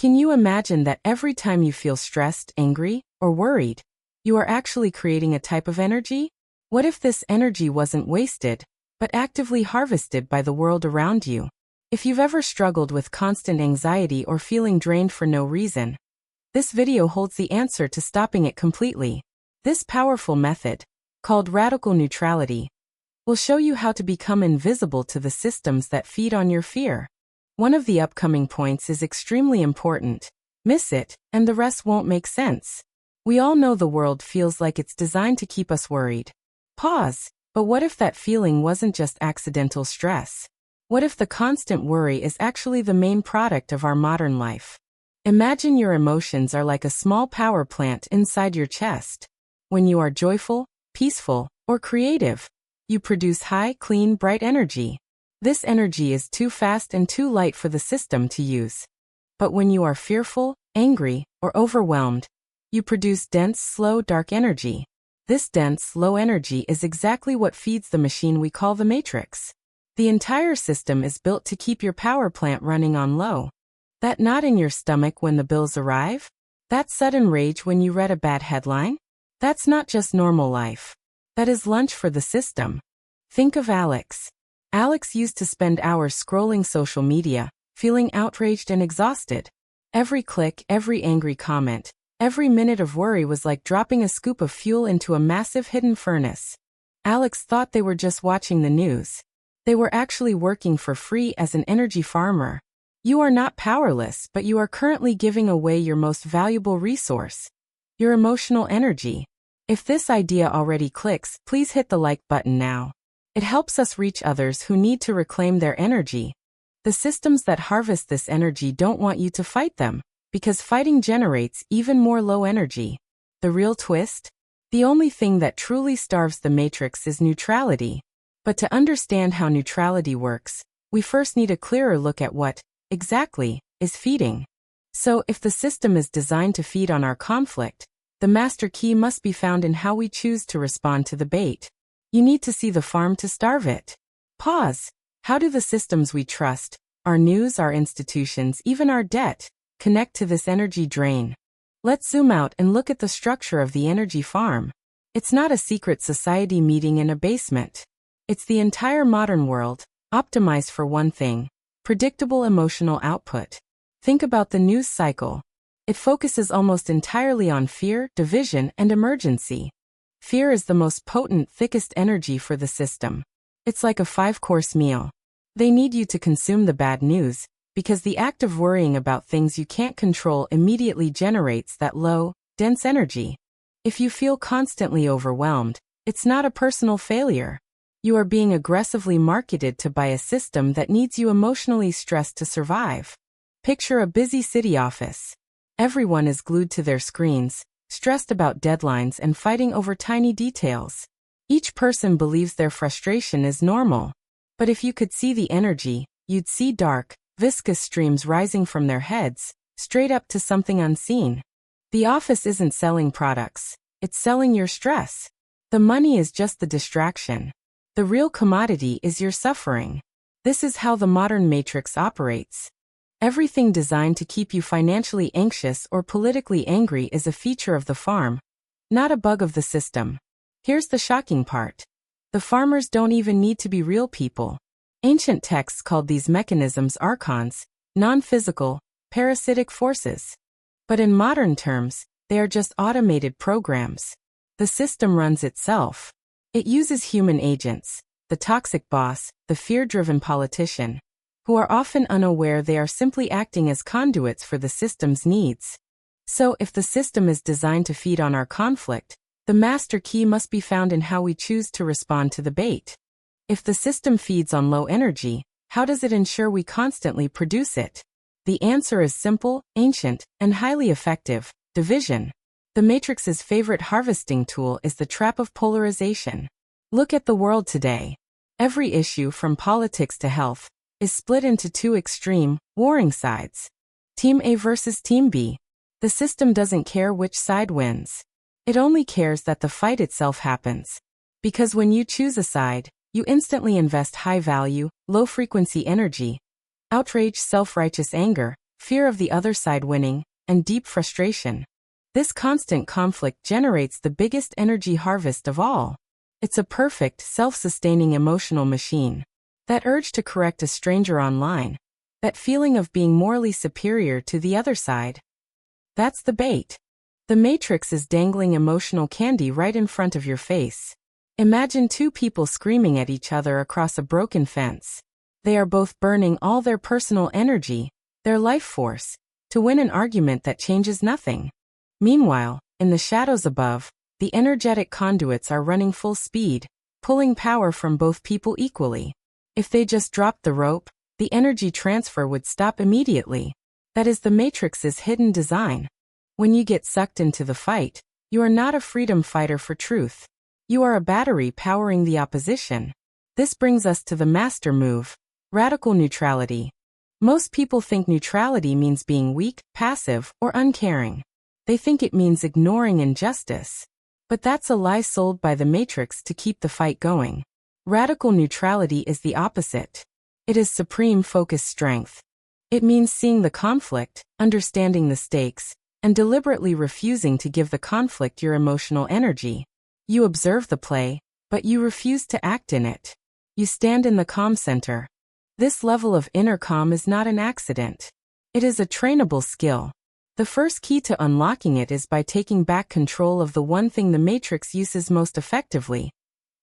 Can you imagine that every time you feel stressed, angry, or worried, you are actually creating a type of energy? What if this energy wasn't wasted, but actively harvested by the world around you? If you've ever struggled with constant anxiety or feeling drained for no reason, this video holds the answer to stopping it completely. This powerful method, called radical neutrality, will show you how to become invisible to the systems that feed on your fear. One of the upcoming points is extremely important. Miss it, and the rest won't make sense. We all know the world feels like it's designed to keep us worried. Pause. But what if that feeling wasn't just accidental stress? What if the constant worry is actually the main product of our modern life? Imagine your emotions are like a small power plant inside your chest. When you are joyful, peaceful, or creative, you produce high, clean, bright energy. This energy is too fast and too light for the system to use. But when you are fearful, angry, or overwhelmed, you produce dense, slow, dark energy. This dense, low energy is exactly what feeds the machine we call the matrix. The entire system is built to keep your power plant running on low. That knot in your stomach when the bills arrive? That sudden rage when you read a bad headline? That's not just normal life. That is lunch for the system. Think of Alex. Alex used to spend hours scrolling social media, feeling outraged and exhausted. Every click, every angry comment, every minute of worry was like dropping a scoop of fuel into a massive hidden furnace. Alex thought they were just watching the news. They were actually working for free as an energy farmer. You are not powerless, but you are currently giving away your most valuable resource, your emotional energy. If this idea already clicks, please hit the like button now. It helps us reach others who need to reclaim their energy. The systems that harvest this energy don't want you to fight them, because fighting generates even more low energy. The real twist? The only thing that truly starves the matrix is neutrality. But to understand how neutrality works, we first need a clearer look at what, exactly, is feeding. So, if the system is designed to feed on our conflict, the master key must be found in how we choose to respond to the bait. You need to see the farm to starve it. Pause. How do the systems we trust, our news, our institutions, even our debt, connect to this energy drain? Let's zoom out and look at the structure of the energy farm. It's not a secret society meeting in a basement. It's the entire modern world, optimized for one thing: predictable emotional output. Think about the news cycle. It focuses almost entirely on fear, division, and emergency. Fear is the most potent, thickest energy for the system. It's like a 5-course meal. They need you to consume the bad news, because the act of worrying about things you can't control immediately generates that low, dense energy. If you feel constantly overwhelmed, it's not a personal failure. You are being aggressively marketed to by a system that needs you emotionally stressed to survive. Picture a busy city office. Everyone is glued to their screens, stressed about deadlines and fighting over tiny details. Each person believes their frustration is normal. But if you could see the energy, you'd see dark, viscous streams rising from their heads, straight up to something unseen. The office isn't selling products, it's selling your stress. The money is just the distraction. The real commodity is your suffering. This is how the modern matrix operates. Everything designed to keep you financially anxious or politically angry is a feature of the farm, not a bug of the system. Here's the shocking part. The farmers don't even need to be real people. Ancient texts called these mechanisms archons, non-physical, parasitic forces. But in modern terms, they are just automated programs. The system runs itself. It uses human agents, the toxic boss, the fear-driven politician, who are often unaware they are simply acting as conduits for the system's needs. So, if the system is designed to feed on our conflict, the master key must be found in how we choose to respond to the bait. If the system feeds on low energy, how does it ensure we constantly produce it? The answer is simple, ancient, and highly effective: division. The Matrix's favorite harvesting tool is the trap of polarization. Look at the world today. Every issue, from politics to health, is split into two extreme, warring sides. Team A versus Team B. The system doesn't care which side wins. It only cares that the fight itself happens. Because when you choose a side, you instantly invest high-value, low-frequency energy, outrage, self-righteous anger, fear of the other side winning, and deep frustration. This constant conflict generates the biggest energy harvest of all. It's a perfect, self-sustaining emotional machine. That urge to correct a stranger online. That feeling of being morally superior to the other side. That's the bait. The Matrix is dangling emotional candy right in front of your face. Imagine two people screaming at each other across a broken fence. They are both burning all their personal energy, their life force, to win an argument that changes nothing. Meanwhile, in the shadows above, the energetic conduits are running full speed, pulling power from both people equally. If they just dropped the rope, the energy transfer would stop immediately. That is the Matrix's hidden design. When you get sucked into the fight, you are not a freedom fighter for truth. You are a battery powering the opposition. This brings us to the master move, radical neutrality. Most people think neutrality means being weak, passive, or uncaring. They think it means ignoring injustice. But that's a lie sold by the Matrix to keep the fight going. Radical neutrality is the opposite. It is supreme focused strength. It means seeing the conflict, understanding the stakes, and deliberately refusing to give the conflict your emotional energy. You observe the play, but you refuse to act in it. You stand in the calm center. This level of inner calm is not an accident. It is a trainable skill. The first key to unlocking it is by taking back control of the one thing the Matrix uses most effectively: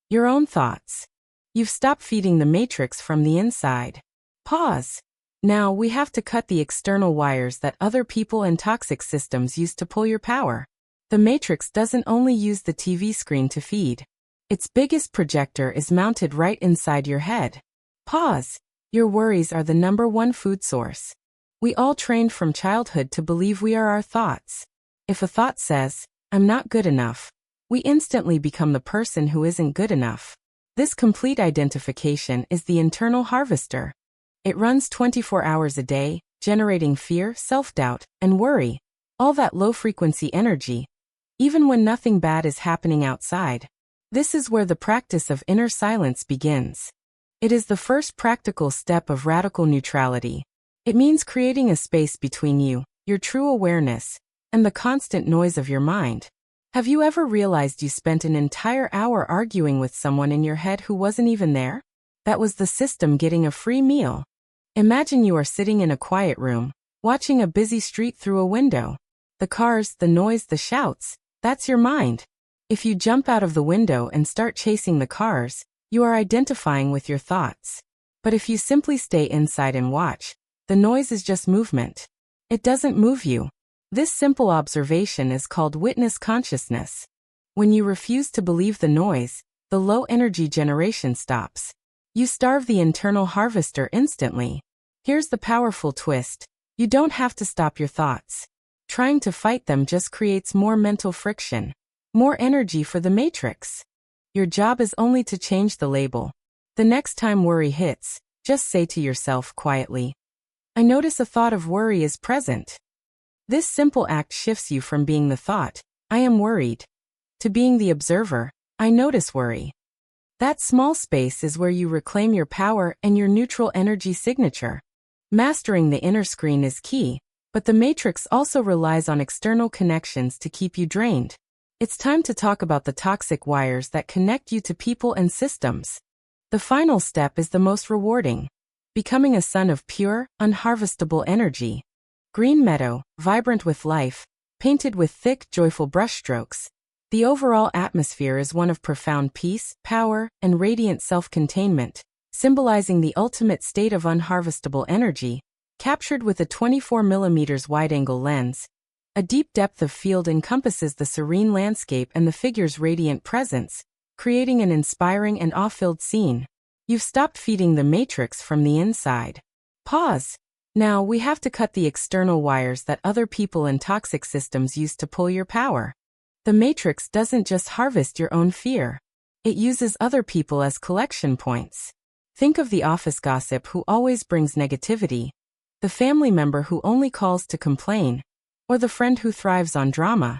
your own thoughts. You've stopped feeding the Matrix from the inside. Pause. Now we have to cut the external wires that other people and toxic systems use to pull your power. The Matrix doesn't only use the TV screen to feed. Its biggest projector is mounted right inside your head. Pause. Your worries are the #1 food source. We all trained from childhood to believe we are our thoughts. If a thought says, "I'm not good enough," we instantly become the person who isn't good enough. This complete identification is the internal harvester. It runs 24 hours a day, generating fear, self-doubt, and worry, all that low-frequency energy, even when nothing bad is happening outside. This is where the practice of inner silence begins. It is the first practical step of radical neutrality. It means creating a space between you, your true awareness, and the constant noise of your mind. Have you ever realized you spent an entire hour arguing with someone in your head who wasn't even there? That was the system getting a free meal. Imagine you are sitting in a quiet room, watching a busy street through a window. The cars, the noise, the shouts, that's your mind. If you jump out of the window and start chasing the cars, you are identifying with your thoughts. But if you simply stay inside and watch, the noise is just movement. It doesn't move you. This simple observation is called witness consciousness. When you refuse to believe the noise, the low energy generation stops. You starve the internal harvester instantly. Here's the powerful twist. You don't have to stop your thoughts. Trying to fight them just creates more mental friction, more energy for the Matrix. Your job is only to change the label. The next time worry hits, just say to yourself quietly, "I notice a thought of worry is present." This simple act shifts you from being the thought, "I am worried," to being the observer, "I notice worry." That small space is where you reclaim your power and your neutral energy signature. Mastering the inner screen is key, but the Matrix also relies on external connections to keep you drained. It's time to talk about the toxic wires that connect you to people and systems. The final step is the most rewarding: becoming a son of pure, unharvestable energy. Green meadow, vibrant with life, painted with thick, joyful brushstrokes. The overall atmosphere is one of profound peace, power, and radiant self-containment, symbolizing the ultimate state of unharvestable energy, captured with a 24mm wide-angle lens. A deep depth of field encompasses the serene landscape and the figure's radiant presence, creating an inspiring and awe-filled scene. You've stopped feeding the Matrix from the inside. Pause. Now we have to cut the external wires that other people and toxic systems use to pull your power. The Matrix doesn't just harvest your own fear. It uses other people as collection points. Think of the office gossip who always brings negativity, the family member who only calls to complain, or the friend who thrives on drama.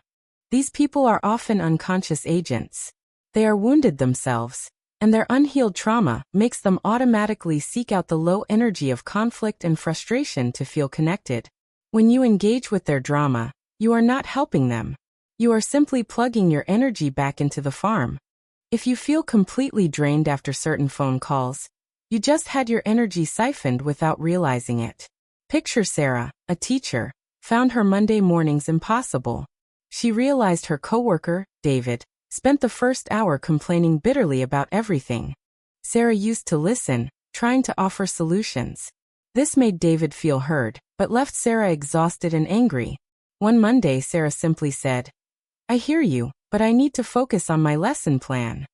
These people are often unconscious agents. They are wounded themselves, and their unhealed trauma makes them automatically seek out the low energy of conflict and frustration to feel connected. When you engage with their drama, you are not helping them. You are simply plugging your energy back into the farm. If you feel completely drained after certain phone calls, you just had your energy siphoned without realizing it. Picture Sarah, a teacher, found her Monday mornings impossible. She realized her coworker, David, spent the first hour complaining bitterly about everything. Sarah used to listen, trying to offer solutions. This made David feel heard, but left Sarah exhausted and angry. One Monday, Sarah simply said, "I hear you, but I need to focus on my lesson plan."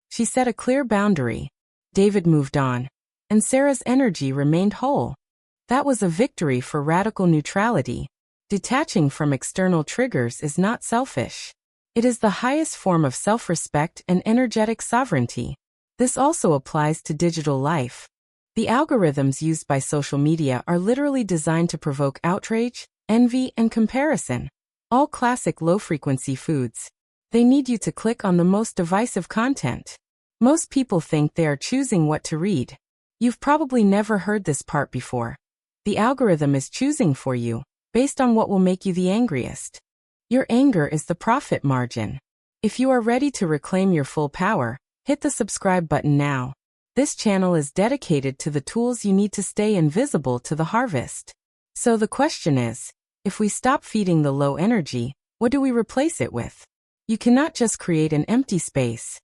She set a clear boundary. David moved on, and Sarah's energy remained whole. That was a victory for radical neutrality. Detaching from external triggers is not selfish. It is the highest form of self-respect and energetic sovereignty. This also applies to digital life. The algorithms used by social media are literally designed to provoke outrage, envy, and comparison. All classic low-frequency foods. They need you to click on the most divisive content. Most people think they are choosing what to read. You've probably never heard this part before. The algorithm is choosing for you, based on what will make you the angriest. Your anger is the profit margin. If you are ready to reclaim your full power, hit the subscribe button now. This channel is dedicated to the tools you need to stay invisible to the harvest. So the question is, if we stop feeding the low energy, what do we replace it with? You cannot just create an empty space.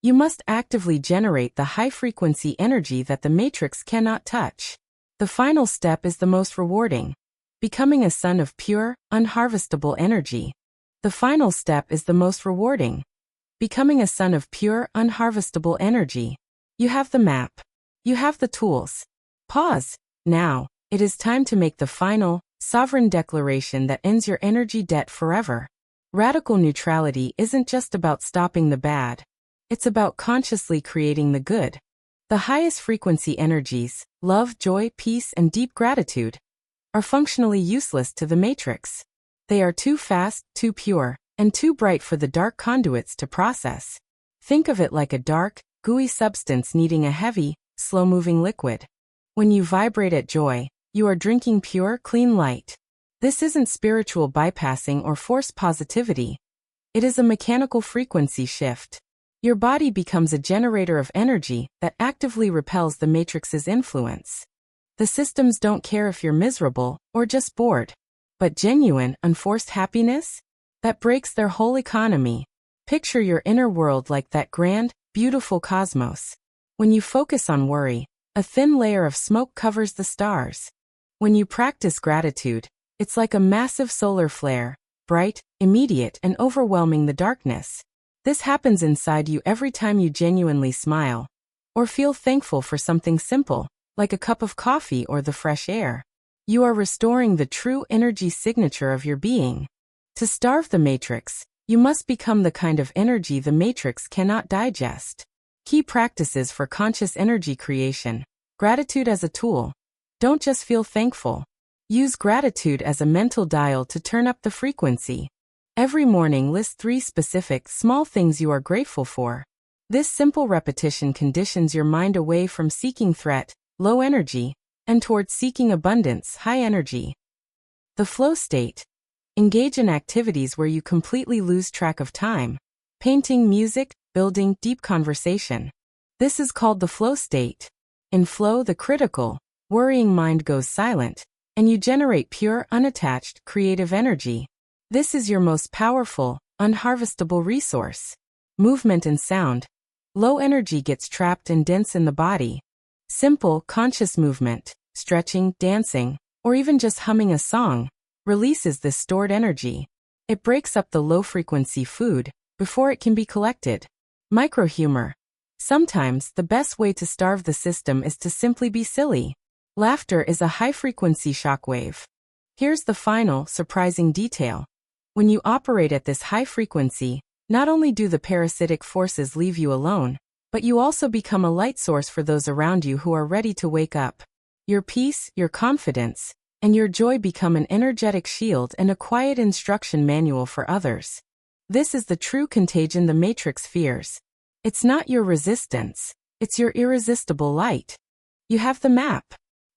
You must actively generate the high-frequency energy that the matrix cannot touch. The final step is the most rewarding. Becoming a son of pure, unharvestable energy. The final step is the most rewarding. Becoming a son of pure, unharvestable energy. You have the map. You have the tools. Pause. Now, it is time to make the final, sovereign declaration that ends your energy debt forever. Radical neutrality isn't just about stopping the bad. It's about consciously creating the good. The highest frequency energies, love, joy, peace, and deep gratitude, are functionally useless to the matrix. They are too fast, too pure, and too bright for the dark conduits to process. Think of it like a dark, gooey substance needing a heavy, slow-moving liquid. When you vibrate at joy, you are drinking pure, clean light. This isn't spiritual bypassing or forced positivity. It is a mechanical frequency shift. Your body becomes a generator of energy that actively repels the matrix's influence. The systems don't care if you're miserable or just bored. But genuine, unforced happiness? That breaks their whole economy. Picture your inner world like that grand, beautiful cosmos. When you focus on worry, a thin layer of smoke covers the stars. When you practice gratitude, it's like a massive solar flare, bright, immediate, and overwhelming the darkness. This happens inside you every time you genuinely smile, or feel thankful for something simple, like a cup of coffee or the fresh air. You are restoring the true energy signature of your being. To starve the matrix, you must become the kind of energy the matrix cannot digest. Key practices for conscious energy creation. Gratitude as a tool. Don't just feel thankful. Use gratitude as a mental dial to turn up the frequency. Every morning list 3 specific, small things you are grateful for. This simple repetition conditions your mind away from seeking threat, low energy, and towards seeking abundance, high energy. The flow state. Engage in activities where you completely lose track of time. Painting, music, building, deep conversation. This is called the flow state. In flow, the critical, worrying mind goes silent, and you generate pure, unattached, creative energy. This is your most powerful, unharvestable resource. Movement and sound. Low energy gets trapped and dense in the body. Simple, conscious movement, stretching, dancing, or even just humming a song, releases this stored energy. It breaks up the low-frequency food before it can be collected. Microhumor. Sometimes, the best way to starve the system is to simply be silly. Laughter is a high-frequency shockwave. Here's the final, surprising detail. When you operate at this high frequency, not only do the parasitic forces leave you alone, but you also become a light source for those around you who are ready to wake up. Your peace, your confidence, and your joy become an energetic shield and a quiet instruction manual for others. This is the true contagion the matrix fears. It's not your resistance, it's your irresistible light. You have the map.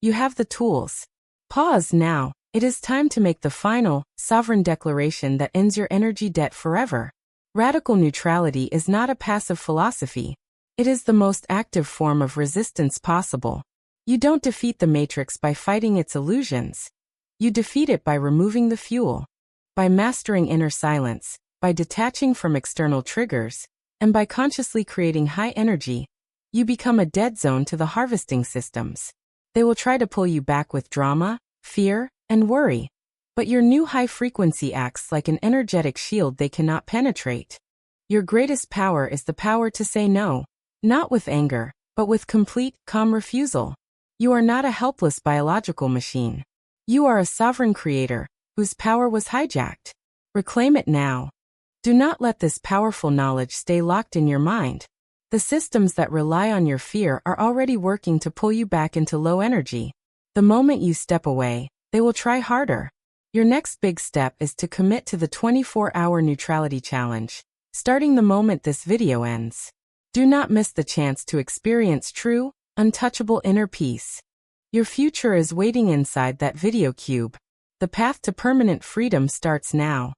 You have the tools. Pause now, It is time to make the final, sovereign declaration that ends your energy debt forever. Radical neutrality is not a passive philosophy. It is the most active form of resistance possible. You don't defeat the matrix by fighting its illusions. You defeat it by removing the fuel, by mastering inner silence, by detaching from external triggers, and by consciously creating high energy. You become a dead zone to the harvesting systems. They will try to pull you back with drama, fear, and worry. But your new high frequency acts like an energetic shield they cannot penetrate. Your greatest power is the power to say no, not with anger, but with complete, calm refusal. You are not a helpless biological machine. You are a sovereign creator, whose power was hijacked. Reclaim it now. Do not let this powerful knowledge stay locked in your mind. The systems that rely on your fear are already working to pull you back into low energy. The moment you step away, they will try harder. Your next big step is to commit to the 24-hour neutrality challenge, starting the moment this video ends. Do not miss the chance to experience true, untouchable inner peace. Your future is waiting inside that video cube. The path to permanent freedom starts now.